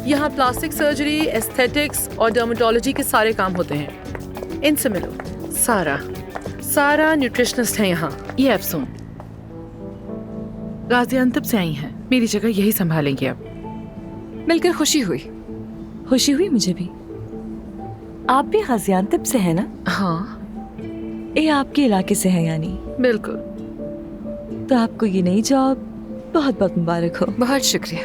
यहाँ plastic surgery, aesthetics और dermatology के सारे काम होते हैं। इनसे मिलो। सारा न्यूट्रिशनिस्ट है यहाँ। ये अफसून गाजियाबाद से आई हैं, मेरी जगह यही संभालेंगे अब। मिलकर खुशी हुई मुझे भी। आप भी गाजियाबाद से हैं ना? हाँ ये आपके इलाके से है यानी? बिल्कुल। तो आपको ये नई जॉब बहुत बहुत मुबारक हो। बहुत शुक्रिया।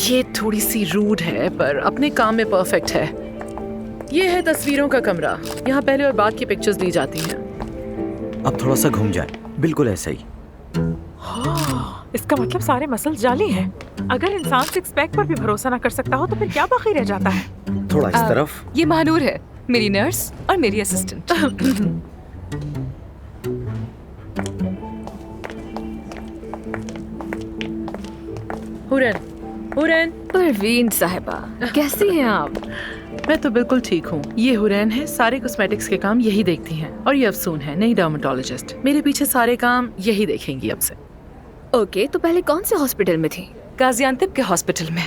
ये थोड़ी सी रूड है पर अपने काम में परफेक्ट है। ये है तस्वीरों का कमरा, यहाँ पहले और बाद की पिक्चर्स ली जाती हैं। अब थोड़ा सा घूम जाए, बिल्कुल ऐसा ही। इसका मतलब सारे मसल जाली हैं। अगर इंसान सिक्स पैक पर भी भरोसा ना कर सकता हो तो फिर क्या बाकी रह जाता है? थोड़ा इस तरफ। ये महानूर है, मेरी नर्स और मेरी असिस्टेंट। हुरैन। परवीन साहिबा, कैसी हैं आप? मैं तो बिल्कुल ठीक हूँ। ये हुरैन है, सारे कॉस्मेटिक्स के काम यही देखती हैं। और ये अफसून है, नई डर्मेटोलॉजिस्ट। मेरे पीछे सारे काम यही देखेंगी अब से। ओके, तो पहले कौन से हॉस्पिटल में थी? गाजियाबाद के हॉस्पिटल में।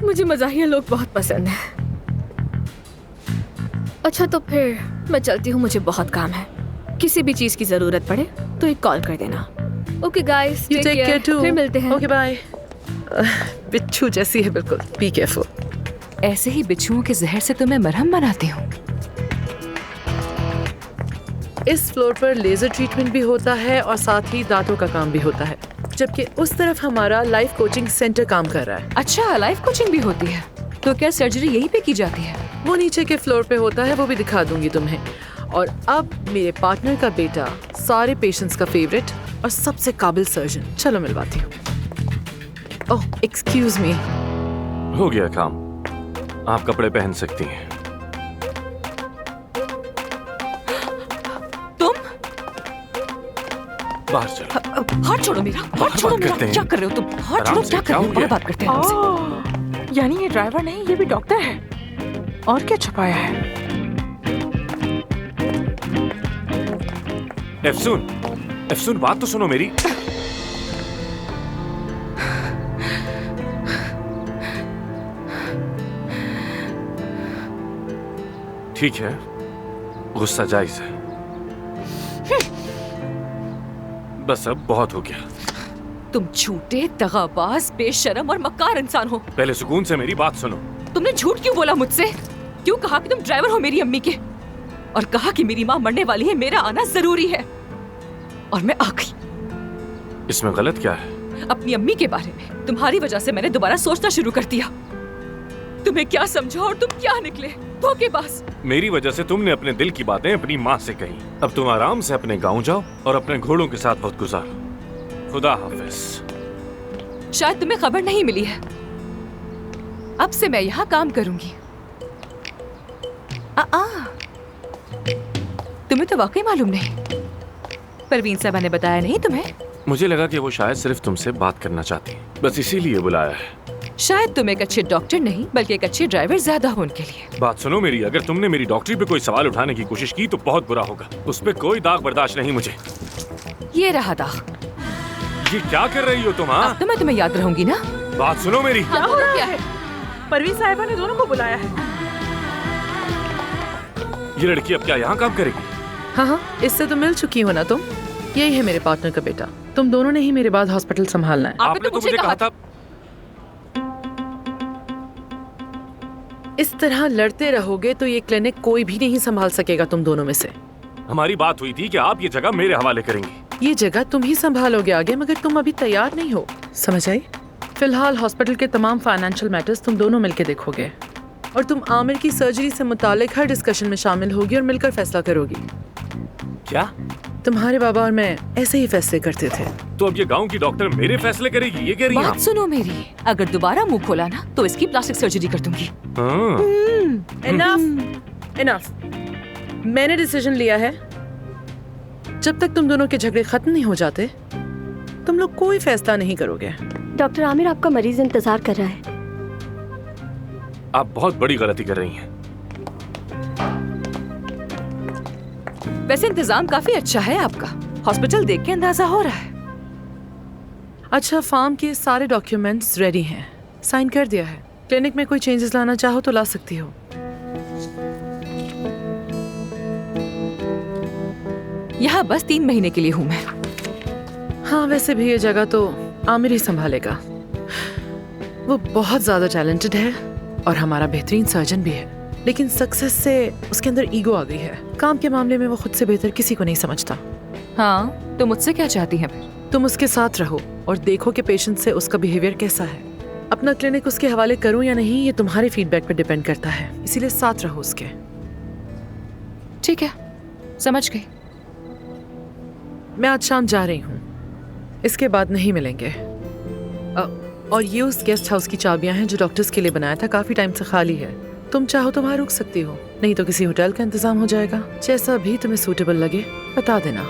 मुझे मजाहिया लोग बहुत पसंद हैं। अच्छा तो फिर मैं चलती हूँ, मुझे बहुत काम है। किसी भी चीज की जरूरत पड़े तो एक कॉल कर देना। Okay guys, You take care too. फिर मिलते हैं। Okay bye. बिच्छू जैसी है बिल्कुल। Be careful. ऐसे ही बिच्छुओं के जहर से तो मैं मरहम बनाती हूँ। इस फ्लोर पर लेजर ट्रीटमेंट भी होता है और साथ ही दांतों का काम भी होता है, जबकि उस तरफ हमारा लाइफ कोचिंग सेंटर काम कर रहा है। अच्छा, लाइफ कोचिंग भी होती है? तो क्या सर्जरी यहीं पे की जाती है? वो नीचे के फ्लोर पे होता है, वो भी दिखा दूंगी तुम्हें। और अब मेरे पार्टनर का बेटा, सारे पेशेंट्स का फेवरेट और सबसे काबिल सर्जन। चलो मिलवाती हूँ। Oh excuse me. हो गया काम, आप कपड़े पहन सकती हैं। तुम बाहर चलो। हाथ छोड़ो मेरा, हाथ छोड़ो मेरा। क्या कर रहे हो तुम? हाथ छोड़ो, क्या कर रहे हो? बात करते हैं हमसे। ओह, यानी ये ड्राइवर नहीं, ये भी डॉक्टर है। और क्या छुपाया है? अफसून बात तो सुनो मेरी। ठीक है, गुस्सा जायज है, बस अब बहुत हो गया। तुम झूठे, दगाबाज, बेशरम और मक्कार इंसान हो। पहले सुकून से मेरी बात सुनो। तुमने झूठ क्यों बोला मुझसे? क्यों कहा कि तुम ड्राइवर हो मेरी अम्मी के? और कहा कि मेरी माँ मरने वाली है, मेरा आना जरूरी है। और मैं आ गई। इसमें गलत क्या है? अपनी अम्मी के बारे में तुम्हारी वजह से मैंने दोबारा सोचना शुरू कर दिया। तुम्हें क्या समझा और तुम क्या निकले धोखेबाज। मेरी वजह से तुमने अपने दिल की बातें अपनी माँ से कही। अब तुम आराम से अपने गांव जाओ और अपने घोड़ों के साथ वक्त गुजारो। खुदा हाफिज। शायद तुम्हें खबर नहीं मिली है, अब से मैं यहाँ काम करूंगी। तुम्हें तो वाकई मालूम नहीं? परवीन साहबा ने बताया नहीं तुम्हें? मुझे लगा कि वो शायद सिर्फ तुमसे बात करना चाहती है, बस इसीलिए बुलाया है। शायद तुम एक अच्छे डॉक्टर नहीं बल्कि एक अच्छे ड्राइवर ज्यादा हो उनके लिए। बात सुनो मेरी, अगर तुमने मेरी डॉक्टरी पे कोई सवाल उठाने की कोशिश की तो बहुत बुरा होगा। उस पे कोई दाग बर्दाश्त नहीं मुझे। ये रहा दाग। ये क्या कर रही हो तुम? हाँ, अब तो मैं तुम्हें याद रहूंगी ना। बात सुनो मेरी। क्या हो रहा है? परवीन साहिबा ने दोनों को बुलाया है। ये लड़की अब क्या यहाँ काम करेगी? हाँ, इससे तो मिल चुकी हो ना तुम। यही है मेरे पार्टनर का बेटा। तुम दोनों ने ही मेरे बाद हॉस्पिटल संभालना है। आपने तो मुझे कहा था। इस तरह लड़ते रहोगे तो ये क्लिनिक कोई भी नहीं संभाल सकेगा तुम दोनों में से। हमारी बात हुई थी कि आप ये जगह मेरे हवाले करेंगी। ये जगह तुम ही संभालोगे आगे, मगर तुम अभी तैयार नहीं हो, समझ आई? फिलहाल हॉस्पिटल के तमाम फाइनेंशियल मैटर्स तुम दोनों मिलके देखोगे और तुम आमिर की सर्जरी से मुतालिक हर डिस्कशन में शामिल होगी और मिलकर फैसला करोगी। क्या? तुम्हारे बाबा और मैं ऐसे ही फैसले करते थे। तो अब ये गांव की डॉक्टर मेरे फैसले करेगी, ये कह रही हैं बात आप? सुनो मेरी, अगर दोबारा मुंह खोला ना तो इसकी प्लास्टिक सर्जरी कर दूंगी। हाँ। इनफ। मैंने डिसीजन लिया है, जब तक तुम दोनों के झगड़े खत्म नहीं हो जाते तुम लोग कोई फैसला नहीं करोगे। डॉक्टर आमिर, आपका मरीज इंतजार कर रहा है। आप बहुत बड़ी गलती कर रही हैं। वैसे इंतजाम काफी अच्छा है आपका। हॉस्पिटल देख के अंदाजा हो रहा है। अच्छा, फार्म के सारे डॉक्यूमेंट्स रेडी हैं, साइन कर दिया है। क्लिनिक में कोई चेंजेस लाना चाहो तो ला सकती हो। यहाँ बस 3 महीने के लिए हूँ मैं। हाँ, वैसे भी ये जगह तो आमिर ही संभालेगा। वो बहुत ज्यादा टैलेंटेड है और हमारा बेहतरीन सर्जन भी है, लेकिन सक्सेस से उसके अंदर ईगो आ गई है। काम के मामले में वो खुद से बेहतर किसी को नहीं समझता। हाँ, तो मुझसे क्या चाहती हैं? तुम उसके साथ रहो और देखो कि पेशेंट से उसका बिहेवियर कैसा है। अपना क्लिनिक उसके हवाले करूं या नहीं, ये तुम्हारे फीडबैक पर डिपेंड करता है, इसीलिए साथ रहो उसके। ठीक है, समझ गई। मैं आज शाम जा रही हूँ, इसके बाद नहीं मिलेंगे। और ये उस गेस्ट हाउस की चाबियां हैं जो डॉक्टर्स के लिए बनाया था, काफी टाइम से खाली है। तुम चाहो तो वहाँ रुक सकती हो, नहीं तो किसी होटल का इंतजाम हो जाएगा। जैसा भी तुम्हें सूटेबल लगे बता देना।